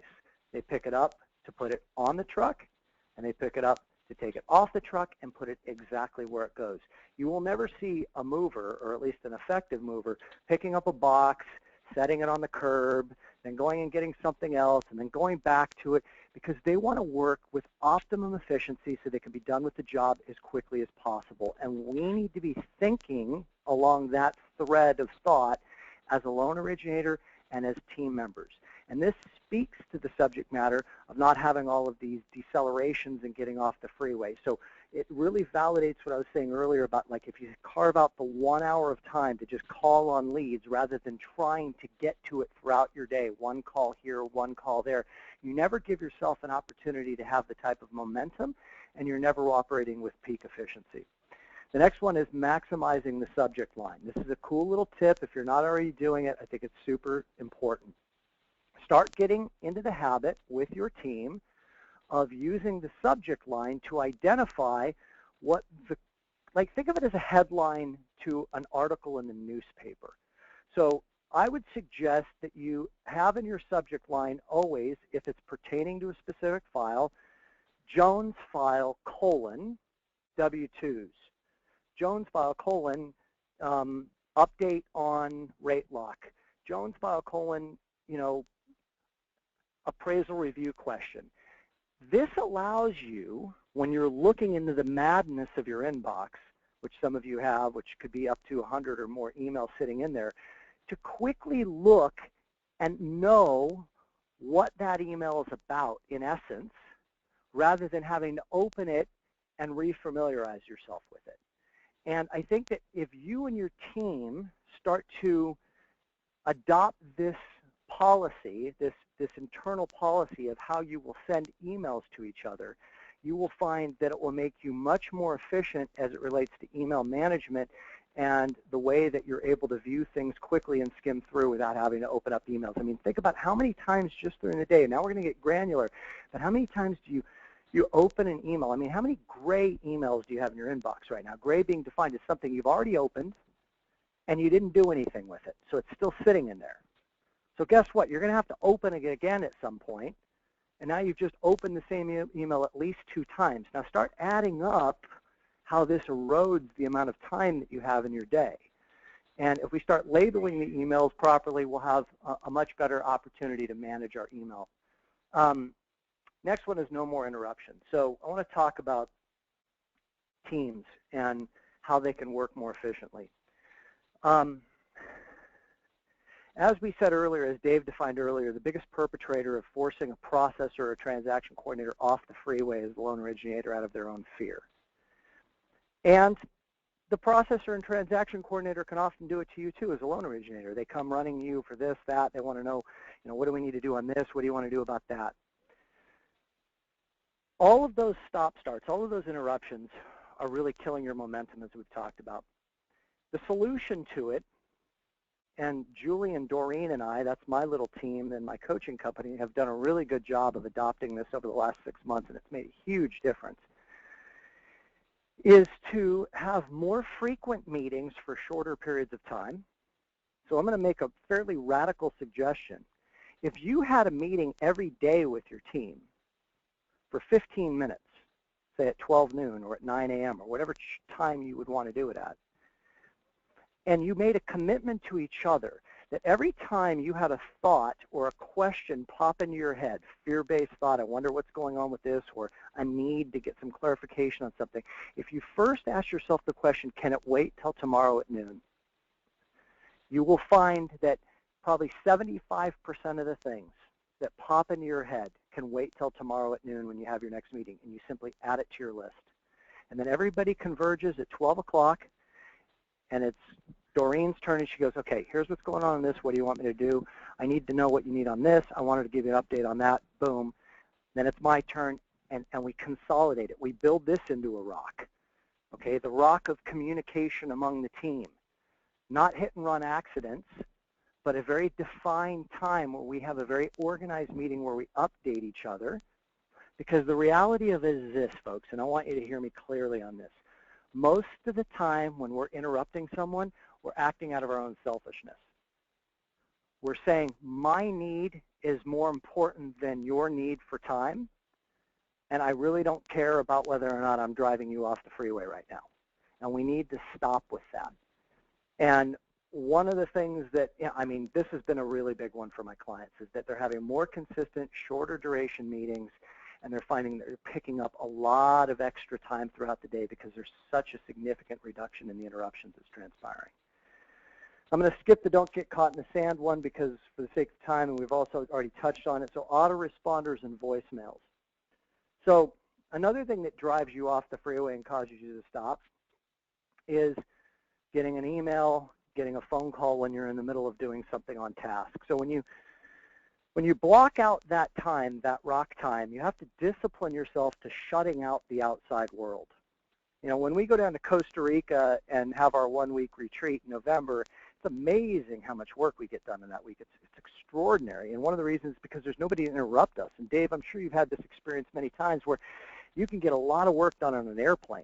They pick it up to put it on the truck, and they pick it up to take it off the truck and put it exactly where it goes. You will never see a mover, or at least an effective mover, picking up a box, setting it on the curb, then going and getting something else, and then going back to it, because they want to work with optimum efficiency so they can be done with the job as quickly as possible. And we need to be thinking along that thread of thought as a loan originator and as team members. And this speaks to the subject matter of not having all of these decelerations and getting off the freeway. So it really validates what I was saying earlier about, like, if you carve out the 1 hour of time to just call on leads rather than trying to get to it throughout your day, one call here, one call there, you never give yourself an opportunity to have the type of momentum, and you're never operating with peak efficiency. The next one is maximizing the subject line. This is a cool little tip. If you're not already doing it, I think it's super important. Start getting into the habit with your team of using the subject line to identify what think of it as a headline to an article in the newspaper. So I would suggest that you have in your subject line always, if it's pertaining to a specific file, Jones file : W-2s. Jones file : update on rate lock. Jones file : appraisal review question. This allows you, when you're looking into the madness of your inbox, which some of you have, which could be up to 100 or more emails sitting in there, to quickly look and know what that email is about, in essence, rather than having to open it and refamiliarize yourself with it. And I think that if you and your team start to adopt this policy, this internal policy of how you will send emails to each other, you will find that it will make you much more efficient as it relates to email management and the way that you're able to view things quickly and skim through without having to open up emails. I mean, think about how many times just during the day, now we're going to get granular, but how many times do you open an email? I mean, how many gray emails do you have in your inbox right now? Gray being defined as something you've already opened and you didn't do anything with it, so it's still sitting in there. So guess what? You're going to have to open it again at some point, and now you've just opened the same email at least 2 times. Now start adding up how this erodes the amount of time that you have in your day. And if we start labeling the emails properly, we'll have a much better opportunity to manage our email. Next one is no more interruptions. So I want to talk about teams and how they can work more efficiently. As we said earlier, as Dave defined earlier, the biggest perpetrator of forcing a processor or a transaction coordinator off the freeway is the loan originator out of their own fear. And the processor and transaction coordinator can often do it to you too as a loan originator. They come running you for this, that. They want to know, what do we need to do on this? What do you want to do about that? All of those stop-starts, all of those interruptions are really killing your momentum, as we've talked about. The solution to it, and Julie and Doreen and I, that's my little team and my coaching company, have done a really good job of adopting this over the last 6 months, and it's made a huge difference, is to have more frequent meetings for shorter periods of time. So I'm going to make a fairly radical suggestion. If you had a meeting every day with your team for 15 minutes, say at 12 noon or at 9 a.m. or whatever time you would want to do it at, and you made a commitment to each other that every time you had a thought or a question pop into your head, fear-based thought, I wonder what's going on with this, or a need to get some clarification on something, if you first ask yourself the question, can it wait till tomorrow at noon, you will find that probably 75% of the things that pop into your head can wait till tomorrow at noon when you have your next meeting, and you simply add it to your list. And then everybody converges at 12 o'clock, and it's Doreen's turn, and she goes, okay, here's what's going on in this. What do you want me to do? I need to know what you need on this. I wanted to give you an update on that. Boom. Then it's my turn, and we consolidate it. We build this into a rock, okay, the rock of communication among the team. Not hit-and-run accidents, but a very defined time where we have a very organized meeting where we update each other. Because the reality of it is this, folks, and I want you to hear me clearly on this. Most of the time when we're interrupting someone, we're acting out of our own selfishness. We're saying, my need is more important than your need for time, and I really don't care about whether or not I'm driving you off the freeway right now. And we need to stop with that. And one of the things that, this has been a really big one for my clients, is that they're having more consistent, shorter duration meetings, and they're finding that they're picking up a lot of extra time throughout the day because there's such a significant reduction in the interruptions that's transpiring. I'm going to skip the don't get caught in the sand one because for the sake of time, and we've also already touched on it, so autoresponders and voicemails. So another thing that drives you off the freeway and causes you to stop is getting an email, getting a phone call when you're in the middle of doing something on task. So when you block out that time, that rock time, you have to discipline yourself to shutting out the outside world. When we go down to Costa Rica and have our 1-week retreat in November, it's amazing how much work we get done in that week. It's extraordinary. And one of the reasons is because there's nobody to interrupt us. And Dave, I'm sure you've had this experience many times where you can get a lot of work done on an airplane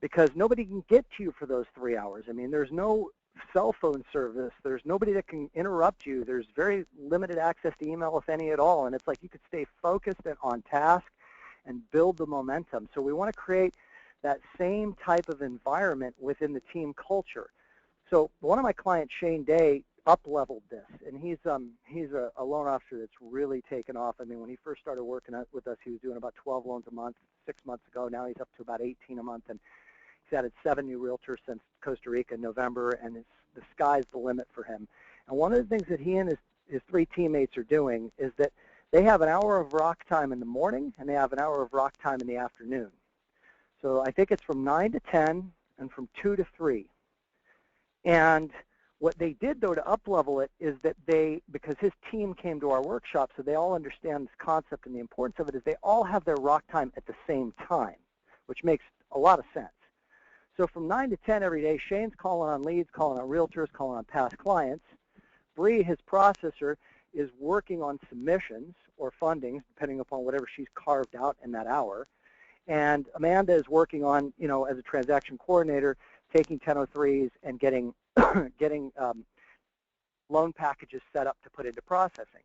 because nobody can get to you for those 3 hours. There's no cell phone service. There's nobody that can interrupt you. There's very limited access to email, if any at all. And it's like you could stay focused and on task and build the momentum. So we want to create that same type of environment within the team culture. So one of my clients, Shane Day, up-leveled this, and he's a loan officer that's really taken off. When he first started working with us, he was doing about 12 loans a month 6 months ago. Now he's up to about 18 a month, and he's added 7 new realtors since Costa Rica in November, and the sky's the limit for him. And one of the things that he and his 3 teammates are doing is that they have an hour of rock time in the morning, and they have an hour of rock time in the afternoon. So I think it's from 9 to 10 and from 2 to 3. And What they did, though, to up-level it is that because his team came to our workshop, so they all understand this concept and the importance of it, is they all have their rock time at the same time, which makes a lot of sense. So from 9 to 10 every day, Shane's calling on leads, calling on realtors, calling on past clients. Bree, his processor, is working on submissions or fundings, depending upon whatever she's carved out in that hour. And Amanda is working on, as a transaction coordinator, taking 1003s and getting loan packages set up to put into processing.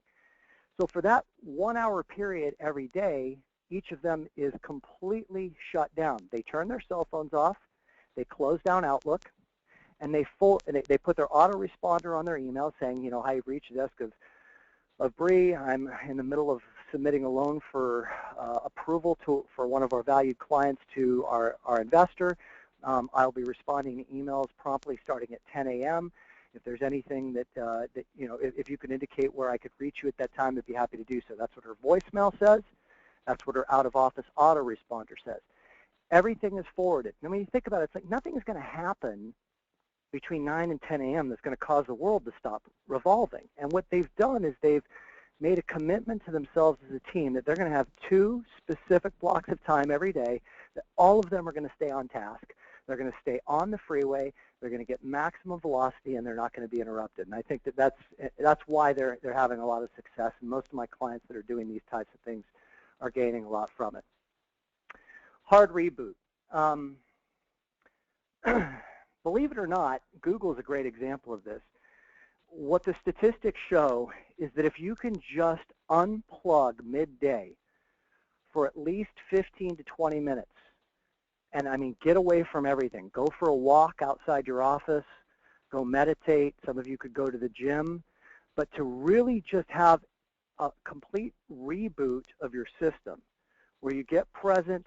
So for that 1 hour period every day, each of them is completely shut down. They turn their cell phones off, they close down Outlook, and they put their autoresponder on their email saying, hi, you've reached the desk of Bree. I'm in the middle of submitting a loan for approval for one of our valued clients to our investor. I'll be responding to emails promptly starting at 10 a.m. If there's anything that if you can indicate where I could reach you at that time, I'd be happy to do so. That's what her voicemail says. That's what her out-of-office autoresponder says. Everything is forwarded. And when you think about it, it's like nothing is going to happen between 9 and 10 a.m. that's going to cause the world to stop revolving. And what they've done is they've made a commitment to themselves as a team that they're going to have 2 specific blocks of time every day that all of them are going to stay on task. They're going to stay on the freeway. They're going to get maximum velocity, and they're not going to be interrupted. And I think that's why they're having a lot of success. And most of my clients that are doing these types of things are gaining a lot from it. Hard reboot. Believe it or not, Google is a great example of this. What the statistics show is that if you can just unplug midday for at least 15 to 20 minutes, and I mean get away from everything, go for a walk outside your office, go meditate, some of you could go to the gym, but to really just have a complete reboot of your system where you get present,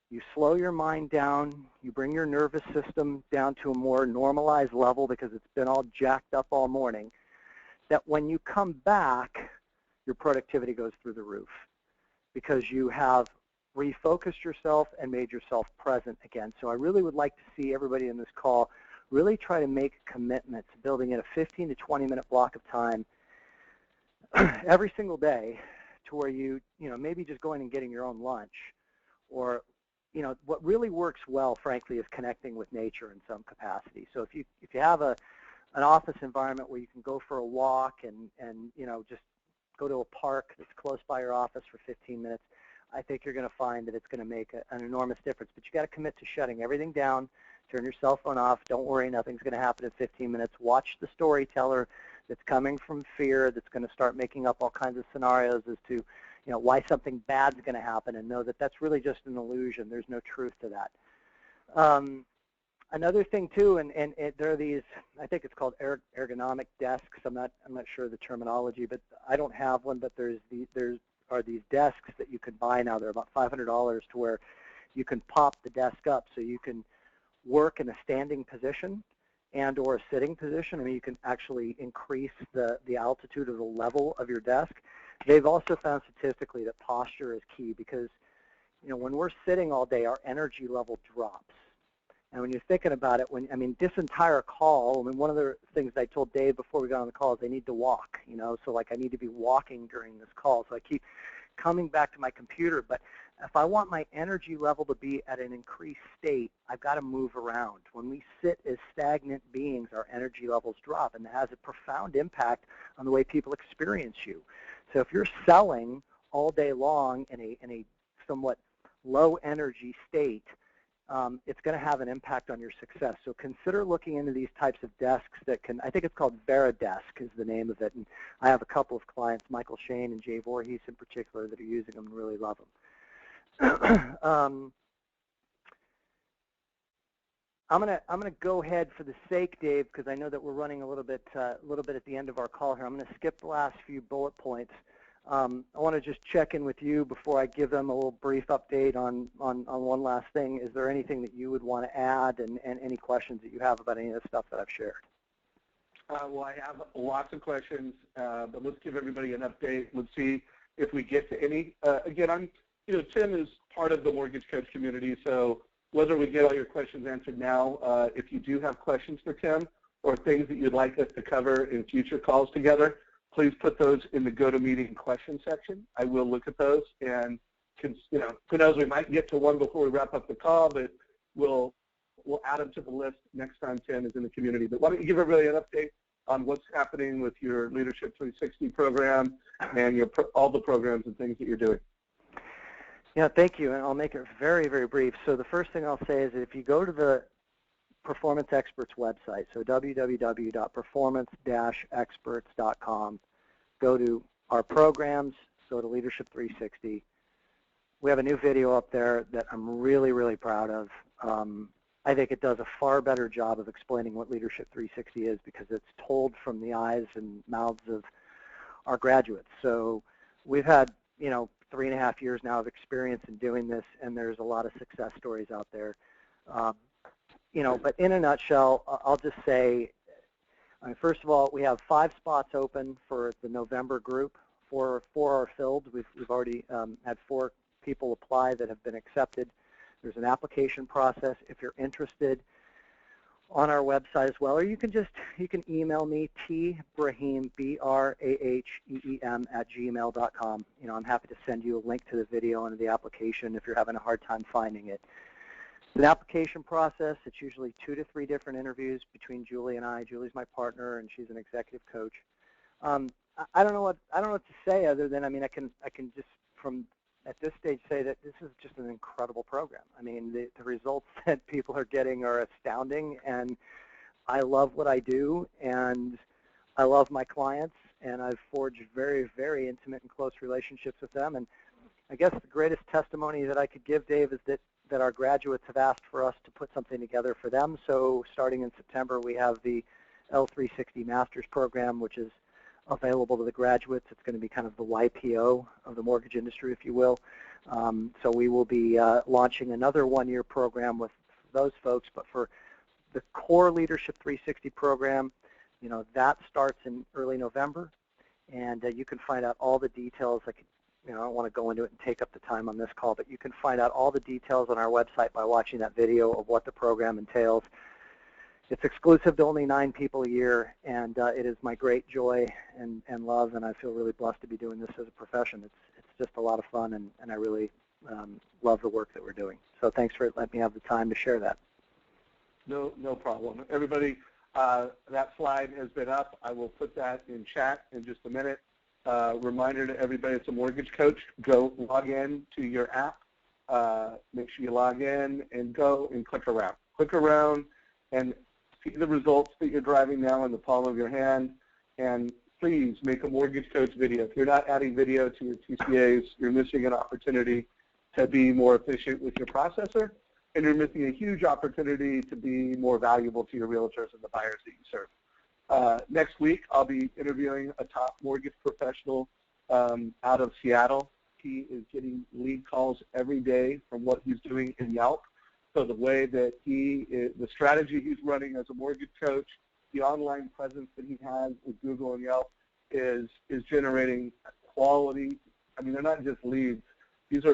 you slow your mind down, you bring your nervous system down to a more normalized level because it's been all jacked up all morning, that when you come back, your productivity goes through the roof because you have refocused yourself and made yourself present again. So I really would like to see everybody in this call really try to make a commitment to building in a 15 to 20 minute block of time every single day to where you maybe just going and getting your own lunch, or what really works well, frankly, is connecting with nature in some capacity. So if you have an office environment where you can go for a walk and just go to a park that's close by your office for 15 minutes, I think you're going to find that it's going to make an enormous difference. But you got to commit to shutting everything down, turn your cell phone off. Don't worry, nothing's going to happen in 15 minutes. Watch the storyteller that's coming from fear, that's going to start making up all kinds of scenarios as to why something bad's going to happen, and know that that's really just an illusion. There's no truth to that. Another thing too, and there are these, I think it's called ergonomic desks. I'm not sure of the terminology, but I don't have one. But there are these desks that you can buy now. They're about $500 to where you can pop the desk up so you can work in a standing position and or a sitting position. I mean, you can actually increase the altitude or the level of your desk. They've also found statistically that posture is key because, when we're sitting all day, our energy level drops. And when you're thinking about it, this entire call, one of the things I told Dave before we got on the call is they need to walk, so like I need to be walking during this call. So I keep coming back to my computer, but if I want my energy level to be at an increased state, I've got to move around. When we sit as stagnant beings, our energy levels drop, and it has a profound impact on the way people experience you. So if you're selling all day long in a somewhat low energy state, it's going to have an impact on your success. So consider looking into these types of desks that can, I think it's called VeriDesk is the name of it. And I have a couple of clients, Michael Shane and Jay Voorhees in particular, that are using them and really love them. I'm gonna go ahead for the sake, Dave, because I know that we're running a little bit at the end of our call here. I'm going to skip the last few bullet points. I want to just check in with you before I give them a little brief update on one last thing. Is there anything that you would want to add, and any questions that you have about any of the stuff that I've shared? Well, I have lots of questions, but let's give everybody an update. Let's see if we get to any. Again, Tim is part of the Mortgage Coach community, so whether we get all your questions answered now, if you do have questions for Tim, or things that you'd like us to cover in future calls together, please put those in the go-to-meeting question section. I will look at those, and who knows, we might get to one before we wrap up the call, but we'll add them to the list next time Tim is in the community. But why don't you give everybody an update on what's happening with your Leadership 360 program and all the programs and things that you're doing. Yeah, thank you, and I'll make it very, very brief. So the first thing I'll say is that if you go to the Performance Experts website, so www.performance-experts.com, go to our programs, go to Leadership 360. We have a new video up there that I'm really, really proud of. I think it does a far better job of explaining what Leadership 360 is because it's told from the eyes and mouths of our graduates. So we've had, 3.5 years now of experience in doing this, and there's a lot of success stories out there. But in a nutshell, I'll just say, first of all, we have 5 spots open for the November group. 4 are filled. We've already had 4 people apply that have been accepted. There's an application process if you're interested on our website as well, or you can email me, tbraheem, BRAHEEM @gmail.com. I'm happy to send you a link to the video and the application if you're having a hard time finding it. It's an application process. It's usually 2 to 3 different interviews between Julie and I. Julie's my partner, and she's an executive coach. I don't know what to say other than I can just at this stage say that this is just an incredible program. The results that people are getting are astounding, and I love what I do, and I love my clients, and I've forged very, very intimate and close relationships with them. And I guess the greatest testimony that I could give, Dave, is that our graduates have asked for us to put something together for them. So starting in September, we have the L360 Master's Program, which is available to the graduates. It's going to be kind of the YPO of the mortgage industry, if you will. So we will be launching another 1-year program with those folks. But for the core Leadership 360 program, that starts in early November, and you can find out all the details. I don't want to go into it and take up the time on this call, but you can find out all the details on our website by watching that video of what the program entails. It's exclusive to only 9 people a year, and it is my great joy and love, and I feel really blessed to be doing this as a profession. It's just a lot of fun, and I really love the work that we're doing. So thanks for letting me have the time to share that. No problem. Everybody, that slide has been up. I will put that in chat in just a minute. Reminder to everybody, it's a mortgage coach. Go log in to your app. Make sure you log in and go and click around. Click around and see the results that you're driving now in the palm of your hand, and please make a mortgage coach video. If you're not adding video to your TCAs, you're missing an opportunity to be more efficient with your processor, and you're missing a huge opportunity to be more valuable to your realtors and the buyers that you serve. Next week, I'll be interviewing a top mortgage professional out of Seattle. He is getting lead calls every day from what he's doing in Yelp. So the way that the strategy he's running as a mortgage coach, the online presence that he has with Google and Yelp is generating quality. They're not just leads. He's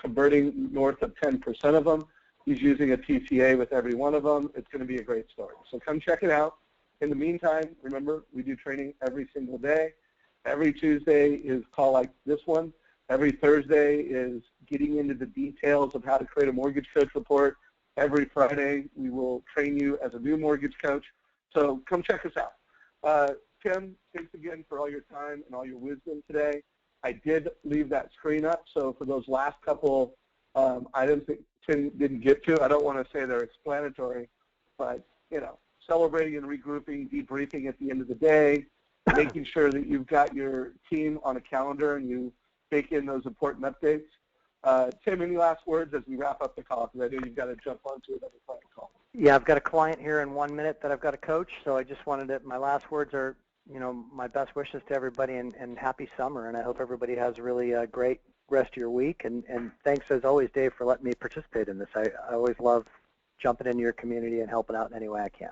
converting north of 10% of them. He's using a TCA with every one of them. It's going to be a great story. So come check it out. In the meantime, remember, we do training every single day. Every Tuesday is a call like this one. Every Thursday is getting into the details of how to create a mortgage coach report. Every Friday, we will train you as a new mortgage coach. So come check us out. Tim, thanks again for all your time and all your wisdom today. I did leave that screen up, so for those last couple items that Tim didn't get to, I don't want to say they're explanatory, but, celebrating and regrouping, debriefing at the end of the day, making sure that you've got your team on a calendar and you take in those important updates. Tim, any last words as we wrap up the call? Because I know you've got to jump onto another client call. Yeah, I've got a client here in 1 minute that I've got to coach, so I just wanted to, my last words are, my best wishes to everybody and happy summer, and I hope everybody has a really great rest of your week. And thanks, as always, Dave, for letting me participate in this. I always love jumping into your community and helping out in any way I can.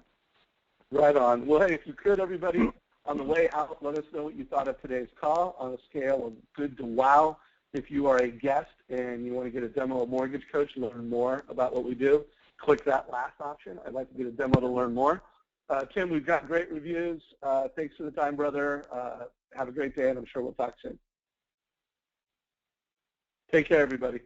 Right on. Well, hey, if you could, everybody, on the way out, let us know what you thought of today's call on a scale of good to wow. If you are a guest and you want to get a demo of Mortgage Coach and learn more about what we do, click that last option. I'd like to get a demo to learn more. Tim, we've got great reviews. Thanks for the time, brother. Have a great day, and I'm sure we'll talk soon. Take care, everybody.